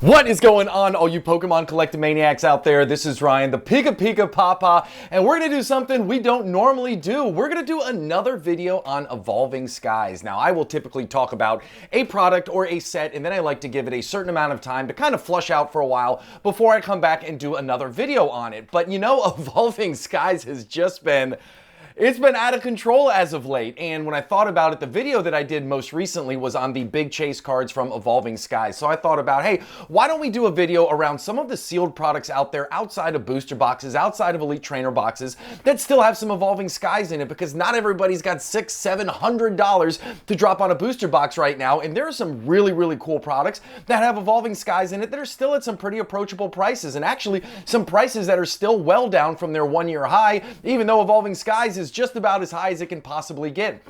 What is going on, all you Pokemon collecting maniacs out there? This is Ryan, the PikaPikaPaPa, and we're going to do something we don't normally do. We're going to do another video on Evolving Skies. Now, I will typically talk about a product or a set, and then I like to give it a certain amount of time to kind of flush out for a while before I come back and do another video on it. But you know, Evolving Skies has just been... It's been out of control as of late, and when I thought about it, the video that I did most recently was on the big chase cards from Evolving Skies. So I thought about, hey, why don't we do a video around some of the sealed products out there outside of booster boxes, outside of Elite Trainer boxes, that still have some Evolving Skies in it, because not everybody's got $600-700 to drop on a booster box right now, and there are some really cool products that have Evolving Skies in it that are still at some pretty approachable prices, and actually some prices that are still well down from their one-year high, even though Evolving Skies is just about as high as it can possibly get.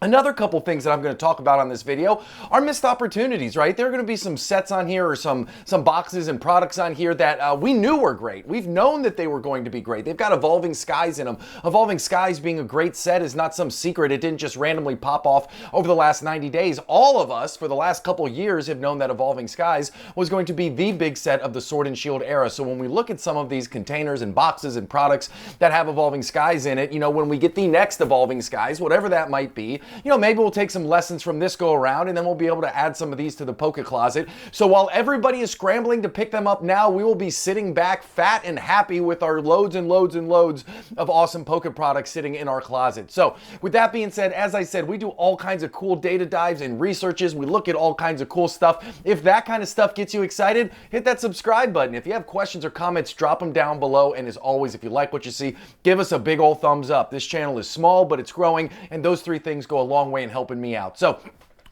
Another couple things that I'm going to talk about on this video are missed opportunities, right? There are going to be some sets on here or some boxes and products on here that we knew were great. We've known that they were going to be great. They've got Evolving Skies in them. Evolving Skies being a great set is not some secret. It didn't just randomly pop off over the last 90 days. All of us for the last couple years have known that Evolving Skies was going to be the big set of the Sword and Shield era. So when we look at some of these containers and boxes and products that have Evolving Skies in it, you know, when we get the next Evolving Skies, whatever that might be, you know, maybe we'll take some lessons from this go around and then we'll be able to add some of these to the Poke Closet. So while everybody is scrambling to pick them up now, we will be sitting back fat and happy with our loads and loads and loads of awesome Poke products sitting in our closet. So with that being said, as I said, we do all kinds of cool data dives and researches. We look at all kinds of cool stuff. If that kind of stuff gets you excited, hit that subscribe button. If you have questions or comments, drop them down below. And as always, if you like what you see, give us a big old thumbs up. This channel is small, but it's growing, and those three things go a long way in helping me out. So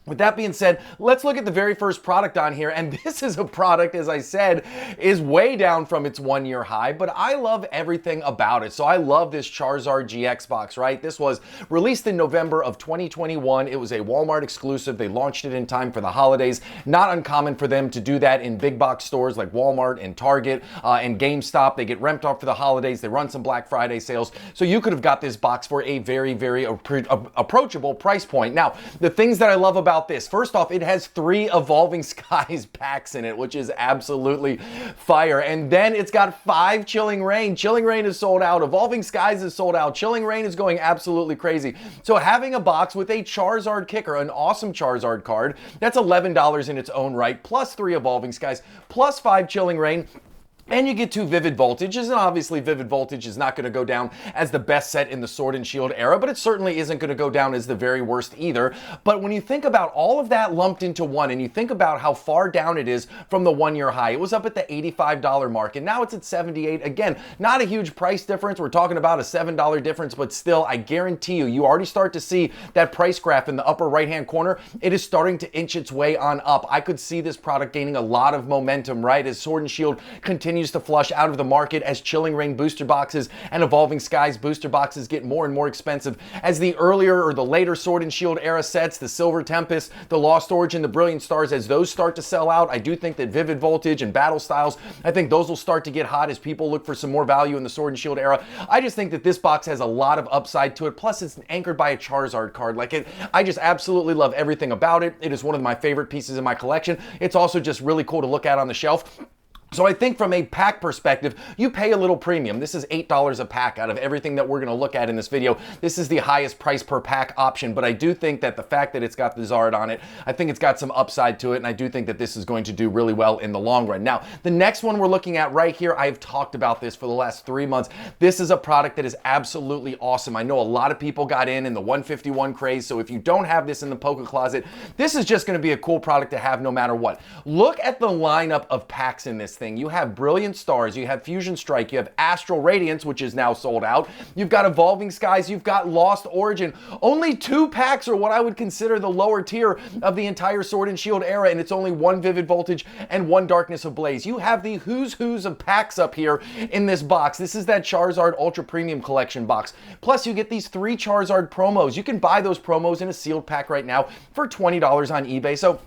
with that being said, let's look at the very first product on here. And this is a product, as I said, is way down from its one-year high, but I love everything about it. So I love this Charizard GX box, right? This was released in November of 2021. It was a Walmart exclusive. They launched it in time for the holidays. Not uncommon for them to do that in big box stores like Walmart and Target and GameStop. They get ramped up for the holidays. They run some Black Friday sales. So you could have got this box for a very approachable price point. Now, the things that I love about this. First off, it has 3 Evolving Skies packs in it, which is absolutely fire. And then it's got 5 Chilling Reign. Chilling Reign is sold out. Evolving Skies is sold out. Chilling Reign is going absolutely crazy. So having a box with a Charizard kicker, an awesome Charizard card, that's $11 in its own right, plus 3 Evolving Skies, plus 5 Chilling Reign, and you get 2 Vivid Voltages, and obviously Vivid Voltage is not going to go down as the best set in the Sword and Shield era, but it certainly isn't going to go down as the very worst either. But when you think about all of that lumped into one, and you think about how far down it is from the one-year high, it was up at the $85 mark, and now it's at $78. Again, not a huge price difference. We're talking about a $7 difference, but still, I guarantee you already start to see that price graph in the upper right-hand corner. It is starting to inch its way on up. I could see this product gaining a lot of momentum, right, as Sword and Shield continues to flush out of the market, as Chilling Reign booster boxes and Evolving Skies booster boxes get more and more expensive, as the earlier or the later Sword and Shield era sets, the Silver Tempest, the Lost Origin, the Brilliant Stars, as those start to sell out, I do think that Vivid Voltage and Battle Styles, I think those will start to get hot as people look for some more value in the Sword and Shield era. I just think that this box has a lot of upside to it, plus it's anchored by a Charizard card. I just absolutely love everything about it. It is one of my favorite pieces in my collection. It's also just really cool to look at on the shelf. So I think from a pack perspective, you pay a little premium. This is $8 a pack out of everything that we're going to look at in this video. This is the highest price per pack option, but I do think that the fact that it's got the Zard on it, I think it's got some upside to it, and I do think that this is going to do really well in the long run. Now, the next one we're looking at right here, I've talked about this for the last 3 months. This is a product that is absolutely awesome. I know a lot of people got in the 151 craze, so if you don't have this in the Poke Closet, this is just going to be a cool product to have no matter what. Look at the lineup of packs in this thing. You have Brilliant Stars, you have Fusion Strike, you have Astral Radiance, which is now sold out. You've got Evolving Skies, you've got Lost Origin. Only 2 packs are what I would consider the lower tier of the entire Sword and Shield era, and it's only 1 Vivid Voltage and 1 Darkness Ablaze. You have the who's who's of packs up here in this box. This is that Charizard Ultra Premium Collection box. Plus, you get these 3 Charizard promos. You can buy those promos in a sealed pack right now for $20 on eBay. So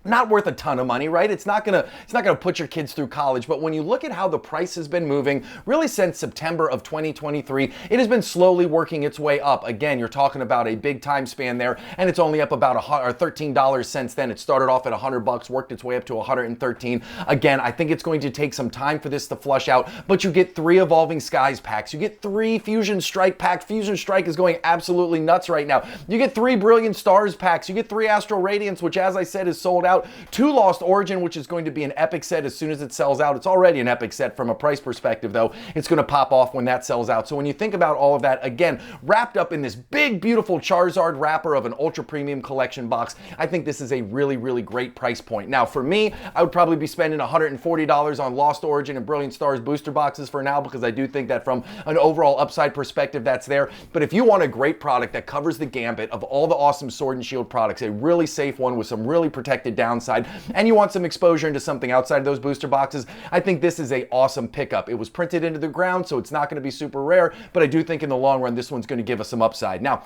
not worth a ton of money, right? It's not gonna put your kids through college, but when you look at how the price has been moving, really since September of 2023, it has been slowly working its way up. Again, you're talking about a big time span there, and it's only up about $13 since then. It started off at $100, worked its way up to 113. Again, I think it's going to take some time for this to flush out, but you get 3 Evolving Skies packs, you get 3 Fusion Strike packs. Fusion Strike is going absolutely nuts right now. You get 3 Brilliant Stars packs, you get 3 Astral Radiance, which as I said is sold out. 2 Lost Origin, which is going to be an epic set as soon as it sells out. It's already an epic set from a price perspective, though. It's going to pop off when that sells out. So when you think about all of that, again, wrapped up in this big, beautiful Charizard wrapper of an ultra premium collection box, I think this is a really, really great price point. Now, for me, I would probably be spending $140 on Lost Origin and Brilliant Stars booster boxes for now, because I do think that from an overall upside perspective, that's there. But if you want a great product that covers the gambit of all the awesome Sword and Shield products, a really safe one with some really protected downside, and you want some exposure into something outside of those booster boxes, I think this is a awesome pickup. It was printed into the ground, so it's not going to be super rare, but I do think in the long run, this one's going to give us some upside. Now,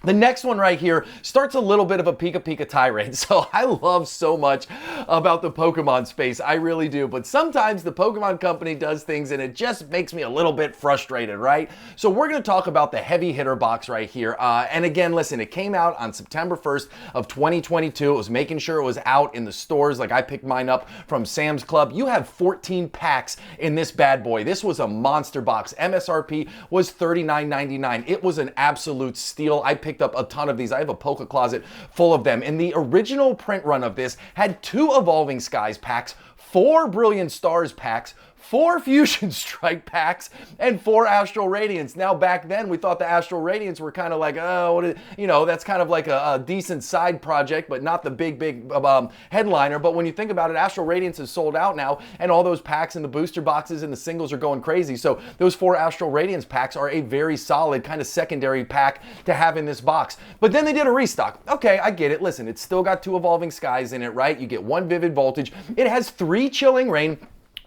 the next one right here starts a little bit of a Pika Pika tirade. So I love so much about the Pokemon space. I really do. But sometimes the Pokemon company does things and it just makes me a little bit frustrated, right? So we're going to talk about the heavy hitter box right here. And again, listen, it came out on September 1st of 2022. It was making sure it was out in the stores. Like I picked mine up from Sam's Club. You have 14 packs in this bad boy. This was a monster box. MSRP was $39.99. It was an absolute steal. I picked up a ton of these. I have a Poke Closet full of them. And the original print run of this had 2 Evolving Skies packs, 4 Brilliant Stars packs, 4 Fusion Strike packs, and 4 Astral Radiance. Now, back then, we thought the Astral Radiance were kind of like, oh, that's kind of like a decent side project, but not the big headliner. But when you think about it, Astral Radiance is sold out now, and all those packs and the booster boxes and the singles are going crazy. So those 4 Astral Radiance packs are a very solid kind of secondary pack to have in this box. But then they did a restock. Okay, I get it. Listen, it's still got 2 Evolving Skies in it, right? You get 1 Vivid Voltage. It has 3 Chilling Reign,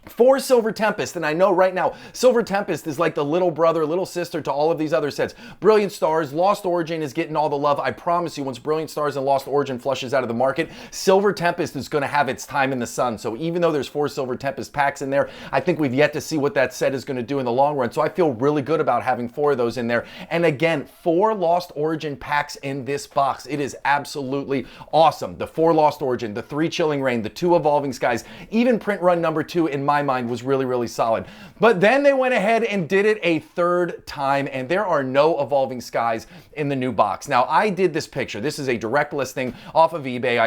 4 Silver Tempest, and I know right now Silver Tempest is like the little brother, little sister to all of these other sets. Brilliant Stars, Lost Origin is getting all the love. I promise you, once Brilliant Stars and Lost Origin flushes out of the market, Silver Tempest is going to have its time in the sun. So even though there's 4 Silver Tempest packs in there, I think we've yet to see what that set is going to do in the long run. So I feel really good about having 4 of those in there. And again, 4 Lost Origin packs in this box. It is absolutely awesome. The 4 Lost Origin, the 3 Chilling Reign, the 2 Evolving Skies, even print run number 2 in my mind was really, really solid. But then they went ahead and did it a 3rd time, and there are no Evolving Skies in the new box. Now, I did this picture. This is a direct listing off of eBay.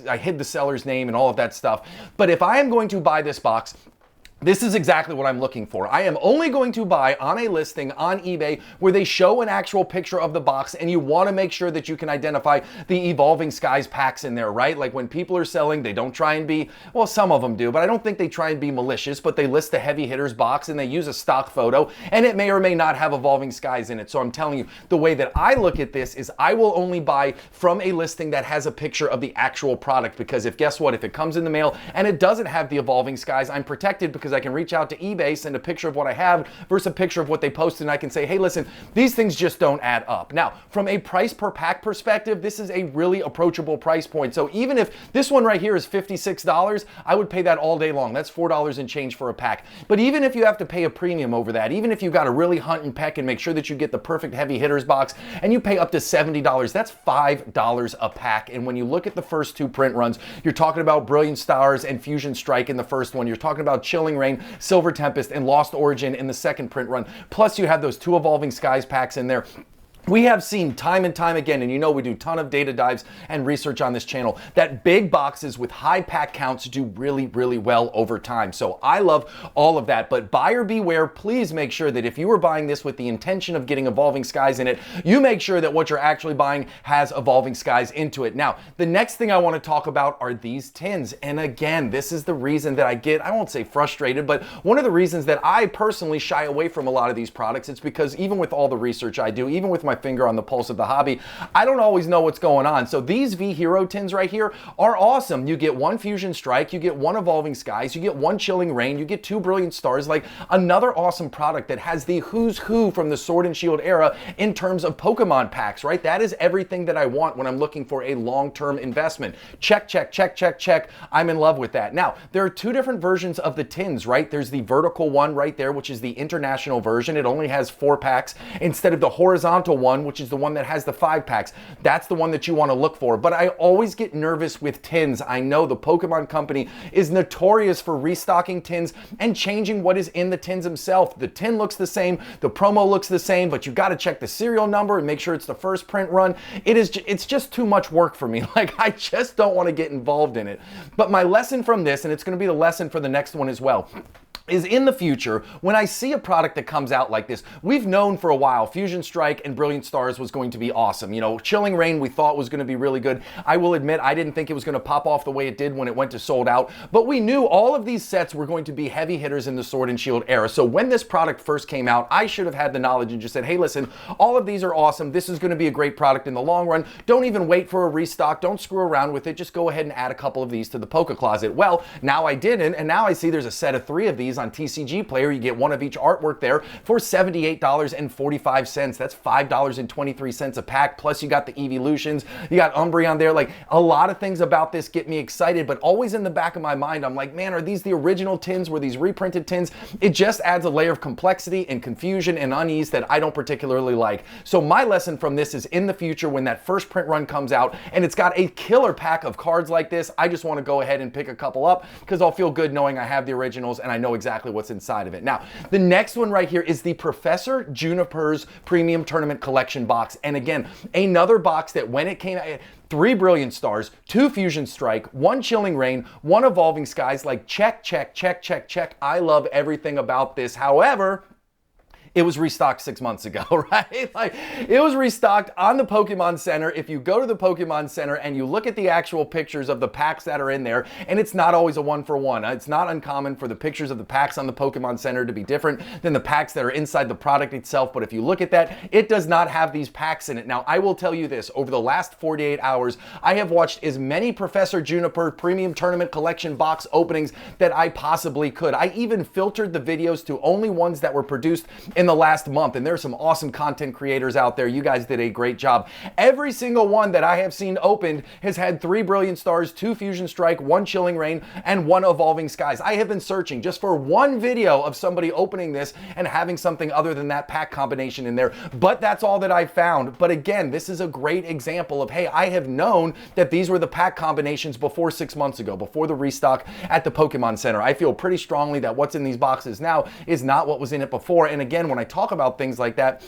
I hid the seller's name and all of that stuff. But if I am going to buy this box, this is exactly what I'm looking for. I am only going to buy on a listing on eBay where they show an actual picture of the box, and you want to make sure that you can identify the Evolving Skies packs in there, right? Like when people are selling, they don't try and be, well, some of them do, but I don't think they try and be malicious, but they list the heavy hitters box and they use a stock photo, and it may or may not have Evolving Skies in it. So I'm telling you, the way that I look at this is I will only buy from a listing that has a picture of the actual product, because guess what? If it comes in the mail and it doesn't have the Evolving Skies, I'm protected because I can reach out to eBay, send a picture of what I have versus a picture of what they posted, and I can say, hey, listen, these things just don't add up. Now, from a price per pack perspective, this is a really approachable price point. So even if this one right here is $56, I would pay that all day long. That's $4 and change for a pack. But even if you have to pay a premium over that, even if you've got to really hunt and peck and make sure that you get the perfect heavy hitters box, and you pay up to $70, that's $5 a pack. And when you look at the first 2 print runs, you're talking about Brilliant Stars and Fusion Strike in the first one. You're talking about Chilling Reign, Silver Tempest, and Lost Origin in the second print run. Plus you have those 2 Evolving Skies packs in there. We have seen time and time again, and you know we do a ton of data dives and research on this channel, that big boxes with high pack counts do really, really well over time. So I love all of that, but buyer beware. Please make sure that if you are buying this with the intention of getting Evolving Skies in it, you make sure that what you're actually buying has Evolving Skies into it. Now, the next thing I want to talk about are these tins. And again, this is the reason that I won't say frustrated, but one of the reasons that I personally shy away from a lot of these products. It's because even with all the research I do, even with my finger on the pulse of the hobby, I don't always know what's going on. So these V-Hero tins right here are awesome. You get one Fusion Strike, you get one Evolving Skies, you get one Chilling Reign, you get two Brilliant Stars, like another awesome product that has the who's who from the Sword and Shield era in terms of Pokemon packs, right? That is everything that I want when I'm looking for a long-term investment. Check, check, check, check, check. I'm in love with that. Now, there are two different versions of the tins, right? There's the vertical one right there, which is the international version. It only has 4 packs instead of the horizontal one, which is the one that has the 5 packs. That's the one that you want to look for. But I always get nervous with tins. I know the Pokemon Company is notorious for restocking tins and changing what is in the tins themselves. The tin looks the same, the promo looks the same, but you got to check the serial number and make sure it's the first print run. It's just too much work for me. Like, I just don't want to get involved in it. But my lesson from this, and it's going to be the lesson for the next one as well, is in the future, when I see a product that comes out like this, we've known for a while Fusion Strike and Brilliant Stars was going to be awesome. You know, Chilling Reign we thought was going to be really good. I will admit I didn't think it was going to pop off the way it did when it went to sold out, but we knew all of these sets were going to be heavy hitters in the Sword and Shield era. So when this product first came out, I should have had the knowledge and just said, hey, listen, all of these are awesome. This is going to be a great product in the long run. Don't even wait for a restock. Don't screw around with it. Just go ahead and add a couple of these to the Poke Closet. Well, now I didn't, and now I see there's a set of 3 of these on TCG Player. You get one of each artwork there for $78.45. That's $5.23 a pack. Plus you got the Evolutions, you got Umbreon there. Like, a lot of things about this get me excited, but always in the back of my mind, I'm like, man, are these the original tins? Were these reprinted tins? It just adds a layer of complexity and confusion and unease that I don't particularly like. So my lesson from this is in the future, when that first print run comes out and it's got a killer pack of cards like this, I just want to go ahead and pick a couple up because I'll feel good knowing I have the originals and I know exactly what's inside of it. Now, the next one right here is the Professor Juniper's Premium Tournament Collection box. And again, another box that when it came out, 3 Brilliant Stars, 2 Fusion Strike, 1 Chilling Reign, 1 Evolving Skies. Like, check, check, check, check, check. I love everything about this. However, it was restocked 6 months ago, right? Like, it was restocked on the Pokemon Center. If you go to the Pokemon Center and you look at the actual pictures of the packs that are in there, and it's not always a 1-for-1. It's not uncommon for the pictures of the packs on the Pokemon Center to be different than the packs that are inside the product itself. But if you look at that, it does not have these packs in it. Now, I will tell you this, over the last 48 hours, I have watched as many Professor Juniper Premium Tournament Collection box openings that I possibly could. I even filtered the videos to only ones that were produced in the last month, and there's some awesome content creators out there. You guys did a great job. Every single one that I have seen opened has had 3 Brilliant Stars, 2 Fusion Strike, 1 Chilling Reign, and 1 Evolving Skies. I have been searching just for one video of somebody opening this and having something other than that pack combination in there, but that's all that I found. But again, this is a great example of, hey, I have known that these were the pack combinations before 6 months ago, before the restock at the Pokemon Center. I feel pretty strongly that what's in these boxes now is not what was in it before. And again, when I talk about things like that,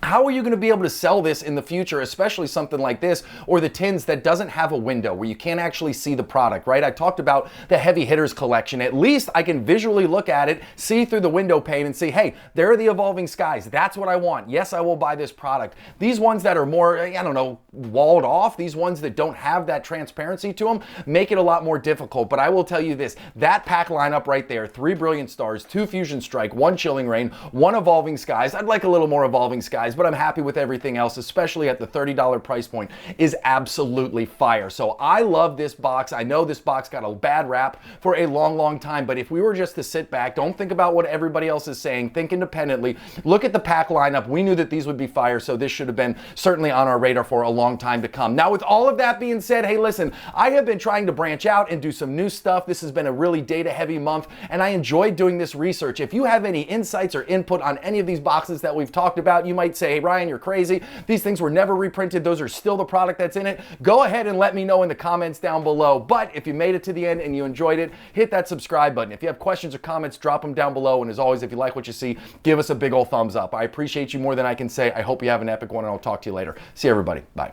how are you going to be able to sell this in the future, especially something like this, or the tins that doesn't have a window where you can't actually see the product, right? I talked about the Heavy Hitters collection. At least I can visually look at it, see through the window pane and say, hey, there are the Evolving Skies. That's what I want. Yes, I will buy this product. These ones that are more, I don't know, walled off, these ones that don't have that transparency to them, make it a lot more difficult. But I will tell you this, that pack lineup right there, 3 Brilliant Stars, 2 Fusion Strike, 1 Chilling Reign, 1 Evolving Skies. I'd like a little more Evolving Skies, but I'm happy with everything else, especially at the $30 price point, is absolutely fire. So I love this box. I know this box got a bad rap for a long, long time, but if we were just to sit back, don't think about what everybody else is saying, think independently, look at the pack lineup. We knew that these would be fire, so this should have been certainly on our radar for a long time to come. Now, with all of that being said, hey, listen, I have been trying to branch out and do some new stuff. This has been a really data-heavy month, and I enjoyed doing this research. If you have any insights or input on any of these boxes that we've talked about, you might say, hey, Ryan, you're crazy. These things were never reprinted. Those are still the product that's in it. Go ahead and let me know in the comments down below. But if you made it to the end and you enjoyed it, hit that subscribe button. If you have questions or comments, drop them down below. And as always, if you like what you see, give us a big old thumbs up. I appreciate you more than I can say. I hope you have an epic one, and I'll talk to you later. See you, everybody. Bye.